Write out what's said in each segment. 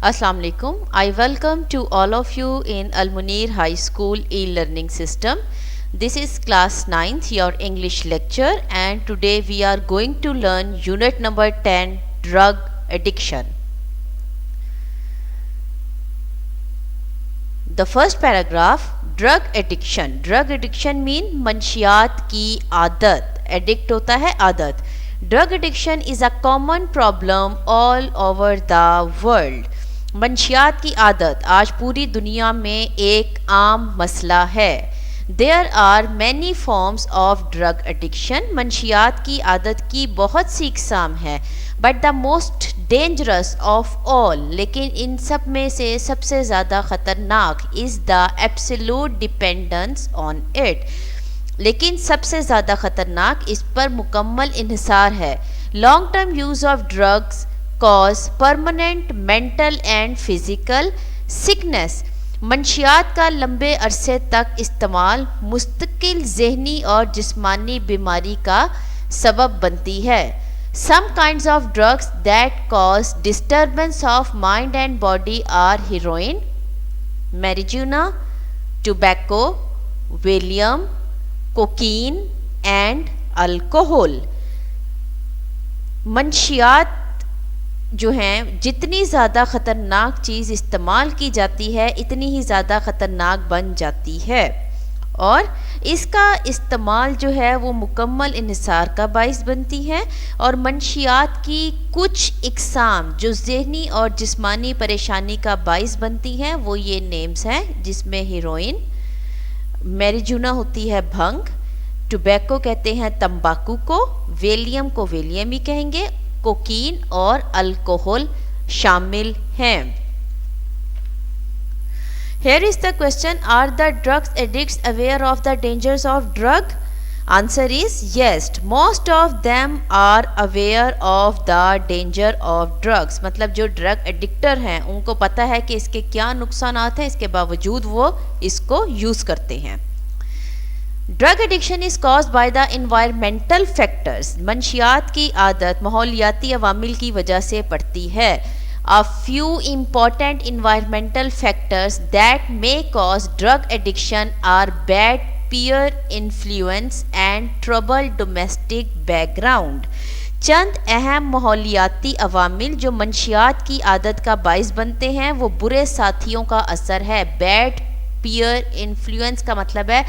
Assalamu alaikum. I welcome to all of you in Al Munir High School e-learning system. This is class 9th, your English lecture, and today we are going to learn unit number 10, drug addiction. The first paragraph, drug addiction. Drug addiction mean मंशियात की आदत. Addict होता है आदत. Drug addiction is a common problem all over the world. मंशियात की आदत आज पूरी दुनिया में एक आम मसला है. There are many forms of drug addiction. मंशियात की आदत की बहुत सी इकसाम है. But the most dangerous of all, लेकिन इन सब में से सबसे ज़्यादा ख़तरनाक is the absolute dependence on it. लेकिन सबसे ज़्यादा ख़तरनाक इस पर मुकम्मल इन्हिसार है. Long term use of drugs cause permanent mental and physical sickness. मंशियात का लंबे अरसे तक इस्तेमाल मुस्तकिल ज़हनी और जिस्मानी बीमारी का सबब बनती है. Some kinds of drugs that cause disturbance of mind and body are heroin, marijuana, tobacco, Valium, cocaine and alcohol. मंशियात जो हैं जितनी ज़्यादा ख़तरनाक चीज़ इस्तेमाल की जाती है इतनी ही ज़्यादा ख़तरनाक बन जाती है और इसका इस्तेमाल जो है वो मुकम्मल इन्हिसार का बाइस बनती है. और मंशियात की कुछ इकसाम जो ज़हनी और जिस्मानी परेशानी का बाइस बनती हैं वो ये नेम्स हैं, जिसमें हीरोइन, मैरिजुना होती है भंग, टोबैको कहते हैं तंबाकू को, वेलियम को वेलियम ही कहेंगे, कोकीन और अल्कोहल शामिल हैं. Here is the question, are the drug addicts aware of the dangers of drug? Answer is yes. Most of them are aware of the danger of drugs. मतलब जो drug एडिक्टर हैं उनको पता है कि इसके क्या नुकसानात हैं, इसके बावजूद वो इसको यूज़ करते हैं. Drug addiction is caused by the environmental factors. मंशियात की आदत माहौलियाती अवामिल की वजह से पड़ती है. A few important environmental factors that may cause drug addiction are bad peer influence and troubled domestic background. चंद अहम माहौलियाती अवामिल जो मंशियात की आदत का बाइस बनते हैं वो बुरे साथियों का असर है. बैड पीयर इन्फ्लुएंस का मतलब है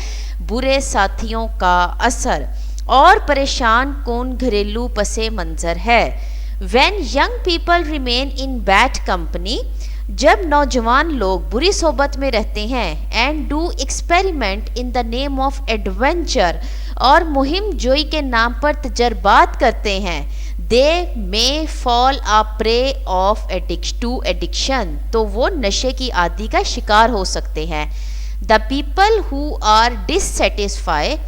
बुरे साथियों का असर और परेशान कौन घरेलू पसे मंज़र है. When young people remain in bad company, जब नौजवान लोग बुरी सोबत में रहते हैं and do experiment in the name of adventure और मुहिम जोई के नाम पर तजर्बात करते हैं, they may fall a prey of addiction, तो वो नशे की आदि का शिकार हो सकते हैं. The people who are dissatisfied,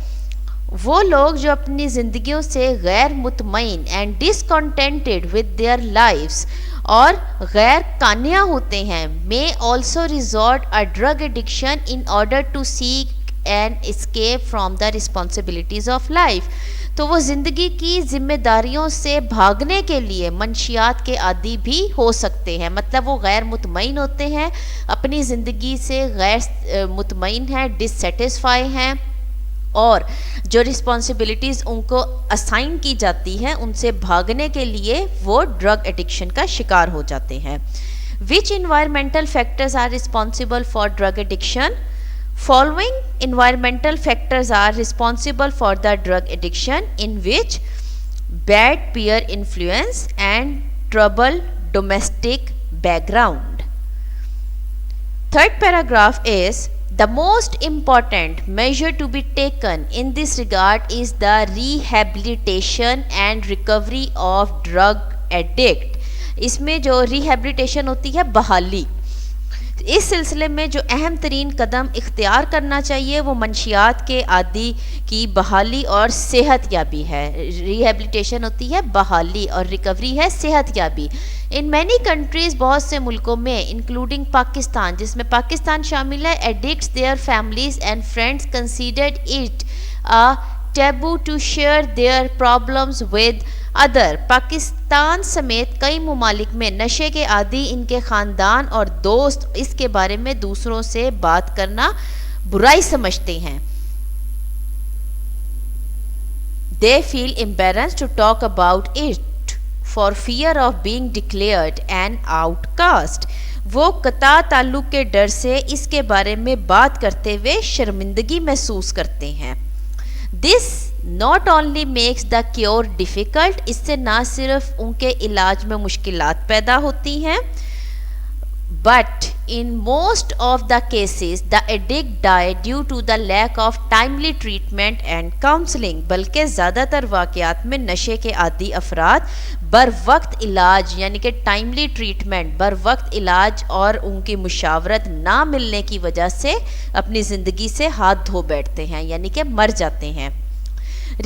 वो लोग जो अपनी ज़िंदगियों से गैर मुतमईन and discontented with their lifes और गैर कानिया होते हैं, may also resort a drug addiction in order to seek an escape from the responsibilities of life. तो वो ज़िंदगी की जिम्मेदारियों से भागने के लिए मंशियात के आदी भी हो सकते हैं. मतलब वो गैर मुतमईन होते हैं, अपनी ज़िंदगी से गैर मुतमईन हैं, डिससेटिस्फाई हैं और जो रिस्पॉन्सिबिलिटीज़ उनको असाइन की जाती हैं उनसे भागने के लिए वो ड्रग एडिक्शन का शिकार हो जाते हैं. Which environmental factors are responsible for drug addiction? Following environmental factors are responsible for the drug addiction in which bad peer influence and trouble domestic background. Third paragraph is the most important measure to be taken in this regard is the rehabilitation and recovery of drug addict. इसमें जो rehabilitation होती है बहाली, इस सिलसिले में जो अहम तरीन कदम इख्तियार करना चाहिए वो मंशियात के आदी की बहाली और सेहत याबी है. रिहेबिलिटेशन होती है बहाली और रिकवरी है सेहत याबी. इन मैनी कंट्रीज़, बहुत से मुल्कों में इंक्लूडिंग पाकिस्तान, जिसमें पाकिस्तान शामिल है, addicts their families and friends considered it a taboo to share their problems with other Pakistan समेत कई ममालिक में नशे के आदी इनके ख़ानदान और दोस्त इसके बारे में दूसरों से बात करना बुराई समझते हैं। They feel embarrassed to talk about it for fear of being declared an outcast. वो कता ताल्लुक के डर से इसके बारे में बात करते हुए शर्मिंदगी महसूस करते हैं। This not only makes the cure difficult, इससे ना सिर्फ उनके इलाज में मुश्किलात पैदा होती हैं, but in most of the cases the addict die due to the lack of timely treatment and counseling. बल्कि ज़्यादातर वाक़यात में नशे के आदी अफराद बर वक्त इलाज यानी कि टाइमली ट्रीटमेंट बर वक्त इलाज और उनकी मुशावरत ना मिलने की वजह से अपनी ज़िंदगी से हाथ धो बैठते हैं यानी कि मर जाते हैं।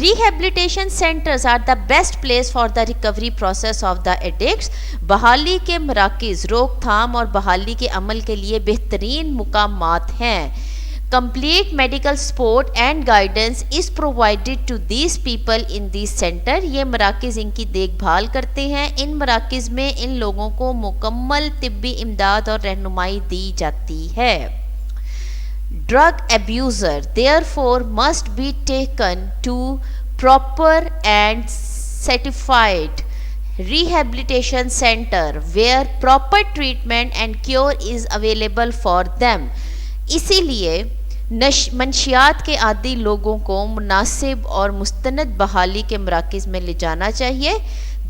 Rehabilitation centers are the best place for the recovery process of the addicts. बहाली के मराकज़ रोकथाम और बहाली के अमल के लिए बेहतरीन मुकामात हैं। Complete medical support and guidance is provided to these people in these center. ये मराकज़ इनकी देखभाल करते हैं। इन मराकज़ में इन लोगों को मुकम्मल तिब्बी इमदाद और रहनुमाई दी जाती है। Drug abuser therefore must be taken to proper and certified rehabilitation center where proper treatment and cure is available for them. इसीलिए मंशियात के आदी लोगों को मुनासिब और मुस्तनद बहाली के मराकज़ में ले जाना चाहिए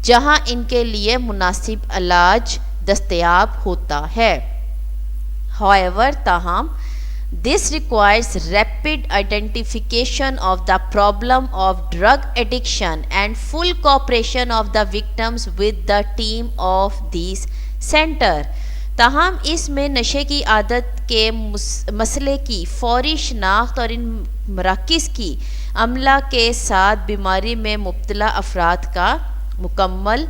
जहां इनके लिए मुनासिब इलाज दस्तयाब होता है। However, ताहम this requires rapid identification of the problem of drug addiction and full cooperation of the victims with the team of these center. ताहम इसमें नशे की आदत के मसले की फौरी शनाख्त और इन मराकज़ की अमला के साथ बीमारी में मुब्तला अफराद का मुकम्मल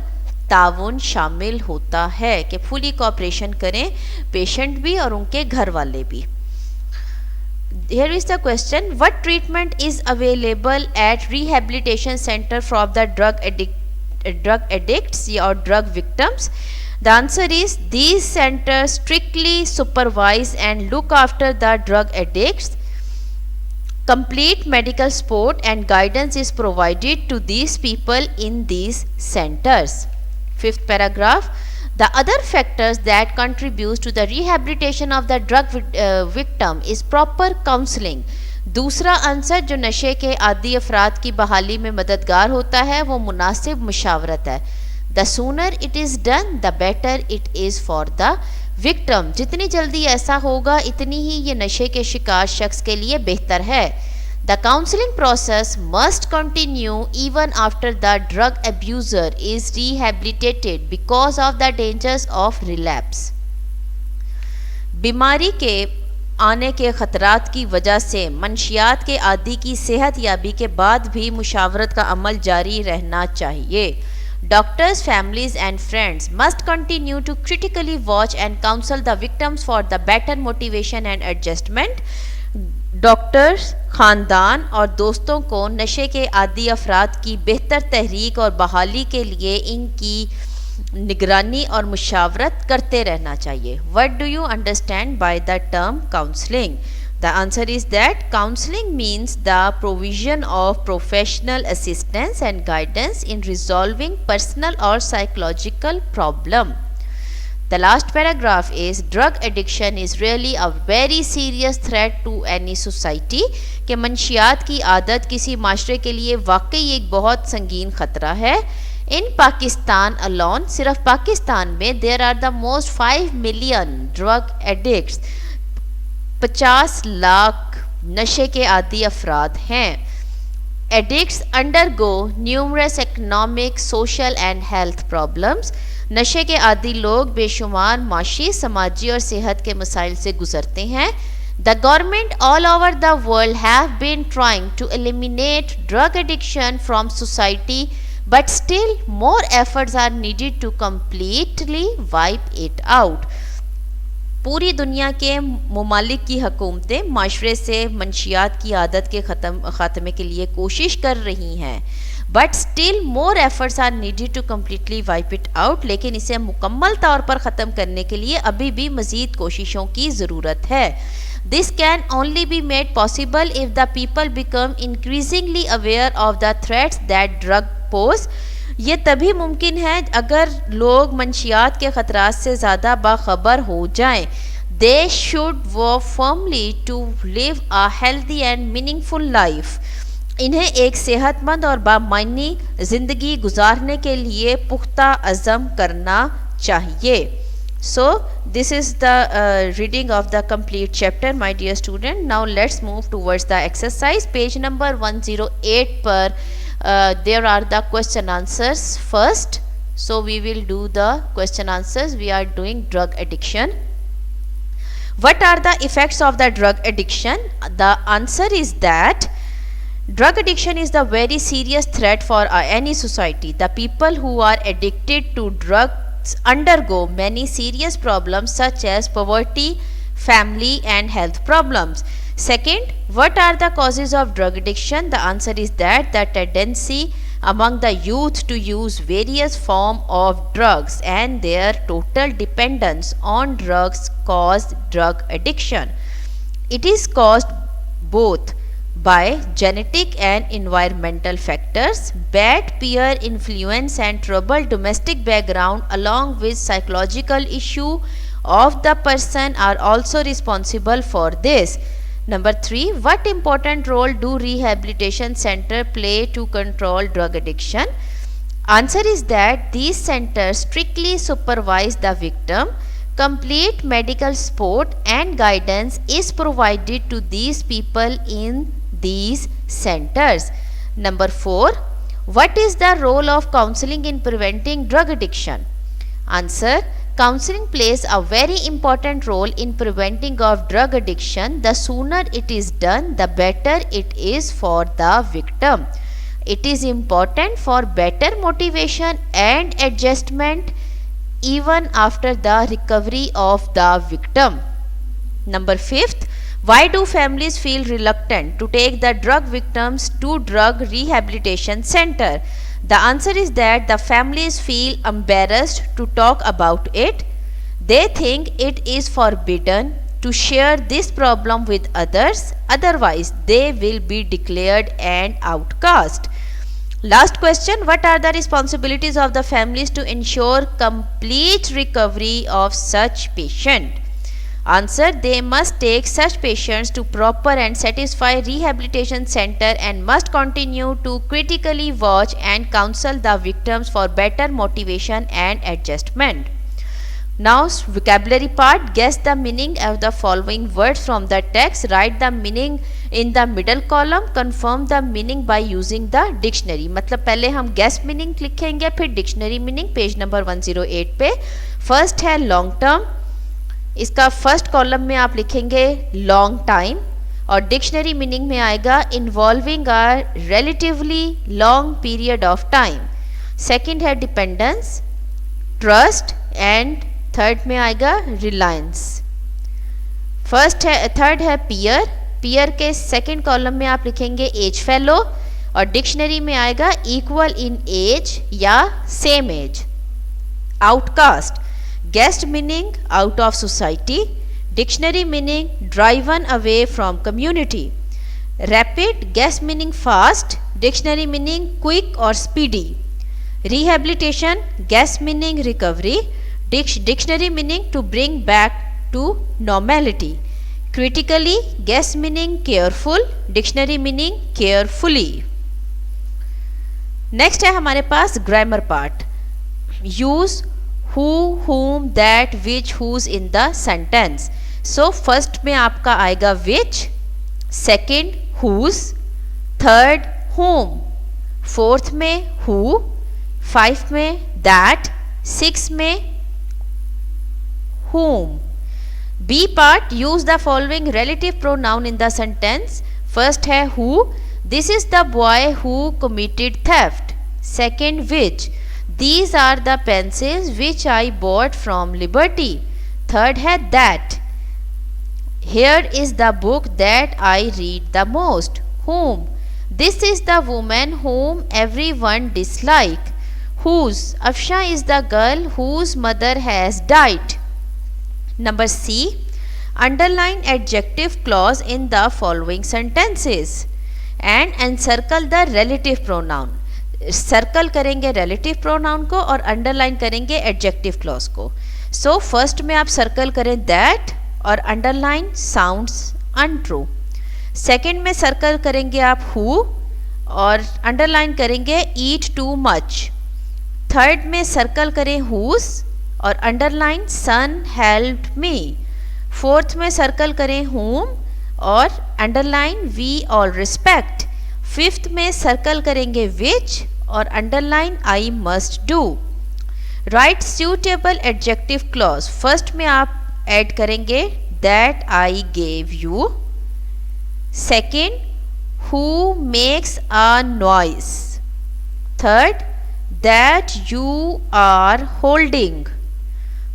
ताउन शामिल होता है कि फुली कोऑपरेशन करें पेशेंट भी और उनके घर वाले भी। Here is the question: what treatment is available at rehabilitation center for the drug addicts or drug victims? The answer is these centers strictly supervise and look after the drug addicts. Complete medical support and guidance is provided to these people in these centers. Fifth paragraph. The other factors that contribute to the rehabilitation of the drug victim is proper counseling. दूसरा answer जो नशे के आदी अफराद की बहाली में मददगार होता है वो मुनासिब मुशावरत है। The sooner it is done, the better it is for the victim. जितनी जल्दी ऐसा होगा इतनी ही ये नशे के शिकार शख्स के लिए बेहतर है। The counseling process must continue even after the drug abuser is rehabilitated because of the dangers of relapse. बीमारी के आने के ख़तरात की वजह से मंशियात के आदी की सेहत याबी के बाद भी मुशावरत का अमल जारी रहना चाहिए। Doctors, families and friends must continue to critically watch and counsel the victims for the better motivation and adjustment. Doctors ख़ानदान और दोस्तों को नशे के आदी अफराद की बेहतर तहरीक और बहाली के लिए इनकी निगरानी और मुशावरत करते रहना चाहिए। What do you understand by the term counseling? The answer is that counseling means the provision of professional assistance and guidance in resolving personal or psychological problem. The last paragraph is drug addiction is really a very serious threat to any society कि मंशियात की आदत किसी माशरे के लिए वाकई एक बहुत संगीन ख़तरा है। इन पाकिस्तान अलोन सिर्फ पाकिस्तान में there are the most 5 million drug addicts 50 lakh नशे के आदी अफराद हैं। Addicts undergo numerous economic social and health problems नशे के आदी लोग बेशुमार माशी समाजी और सेहत के मसाइल से गुजरते हैं। The government all over the world have been trying to eliminate drug addiction from society, but still more efforts are needed to completely wipe it out. पूरी दुनिया के ममालिक की हुकूमतें माशरे से मंशियात की आदत के ख़ात्मे के लिए कोशिश कर रही हैं but still more efforts are needed to completely wipe it out, लेकिन इसे मुकम्मल तौर पर ख़त्म करने के लिए अभी भी मज़ीद कोशिशों की ज़रूरत है. This can only be made possible if the people become increasingly aware of the threats that drug pose. ये तभी मुमकिन है अगर लोग मंशियात के ख़तरात से ज़्यादा बाखबर हो जाएं. They should work firmly to live a healthy and meaningful life. इन्हें एक सेहतमंद और बामानी ज़िंदगी गुजारने के लिए पुख्ता अज़म करना चाहिए. So this is the reading of the complete chapter, my dear student. Now let's move towards the exercise. Page number 108 पर there are the question answers first. So we will do the question answers. We are doing drug addiction. What are the effects of the drug addiction? The answer is that drug addiction is the very serious threat for any society. The people who are addicted to drugs undergo many serious problems such as poverty, family and health problems. Second, what are the causes of drug addiction? The answer is that the tendency among the youth to use various forms of drugs and their total dependence on drugs cause drug addiction. It is caused both by genetic and environmental factors, bad peer influence and troubled domestic background along with psychological issue of the person are also responsible for this. Number 3, what important role do rehabilitation center play to control drug addiction? Answer is that these centers strictly supervise the victim. Complete medical support and guidance is provided to these people in these centers. Number 4, what is the role of counseling in preventing drug addiction? Answer, counseling plays a very important role in preventing of drug addiction. The sooner it is done, the better it is for the victim. It is important for better motivation and adjustment even after the recovery of the victim. Number 5, why do families feel reluctant to take the drug victims to drug rehabilitation center? The answer is that the families feel embarrassed to talk about it. They think it is forbidden to share this problem with others, otherwise they will be declared an outcast. Last question, what are the responsibilities of the families to ensure complete recovery of such patient? Answer, they must take such patients to proper and satisfied rehabilitation center and must continue to critically watch and counsel the victims for better motivation and adjustment. Now vocabulary part, guess the meaning of the following words from the text. Write the meaning in the middle column. Confirm the meaning by using the dictionary. मतलब पहले हम guess meaning लिखेंगे फिर dictionary meaning. Page number 108 पे first है long term. इसका first column में आप लिखेंगे लॉन्ग टाइम और डिक्शनरी मीनिंग में आएगा involving a relatively long period of time. Second है डिपेंडेंस, ट्रस्ट एंड थर्ड में आएगा रिलायंस. थर्ड है पियर. पियर के सेकंड कॉलम में आप लिखेंगे एज फेलो और डिक्शनरी में आएगा इक्वल इन एज या same age. Outcast, guest meaning out of society, dictionary meaning driven away from community. Rapid, guest meaning fast, dictionary meaning quick or speedy. Rehabilitation, guest meaning recovery, dictionary meaning to bring back to normality. Critically, guest meaning careful, dictionary meaning carefully. Next है हमारे पास grammar part. Use who, whom, that, which, whose in the sentence. So first में आपका आएगा which, second whose, third whom, fourth में who, fifth में that, sixth में whom. B part, use the following relative pronoun in the sentence. First है who, this is the boy who committed theft. Second which, these are the pencils which I bought from Liberty. Third है that, here is the book that I read the most. Whom, This is the woman whom everyone dislike. Whose? Afsha is the girl whose mother has died. Number C. Underline adjective clause in the following sentences and encircle the relative pronoun. Circle करेंगे relative pronoun को और underline करेंगे adjective clause को. So first में आप circle करें that और underline sounds untrue. Second में सर्कल करेंगे आप who और अंडरलाइन करेंगे eat too much. थर्ड में सर्कल करें whose और underline son helped me. Fourth में सर्कल करें whom और underline we all respect. Fifth में सर्कल करेंगे which और underline I must do. Right suitable adjective clause. First में आप ऐड करेंगे that I gave you. Second, who makes a noise. Third, that you are holding.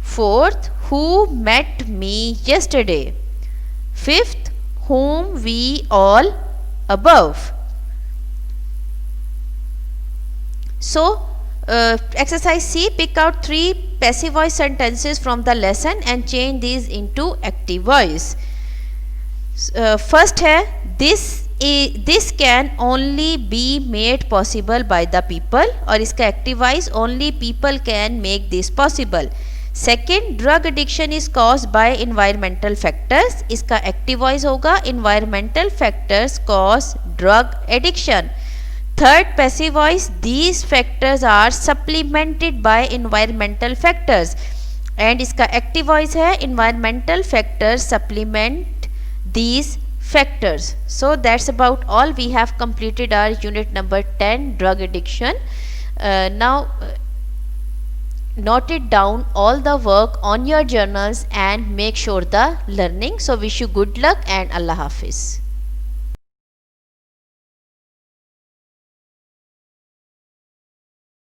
Fourth, who met me yesterday. Fifth, whom we all above. So, exercise C, pick out 3 passive voice sentences from the lesson and change these into active voice. First है this can only be made possible by the people और इसका active voice only people can make this possible. Second, drug addiction is caused by environmental factors. इसका active voice होगा environmental factors cause drug addiction. Third, passive voice these factors are supplemented by environmental factors and इसका active voice है environmental factors supplement these factors. So that's about all. We have completed our unit number 10, drug addiction. Now note it down all the work on your journals and make sure the learning. So wish you good luck and Allah Hafiz.